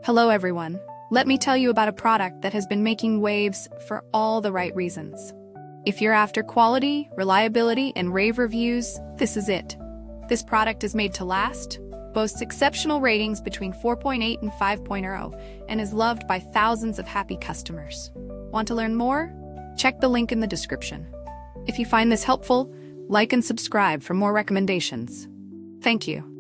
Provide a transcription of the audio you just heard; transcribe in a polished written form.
Hello everyone. Let me tell you about a product that has been making waves for all the right reasons. If you're after quality, reliability, and rave reviews, this is it. This product is made to last, boasts exceptional ratings between 4.8 and 5.0, and is loved by thousands of happy customers. Want to learn more? Check the link in the description. If you find this helpful, like and subscribe for more recommendations. Thank you.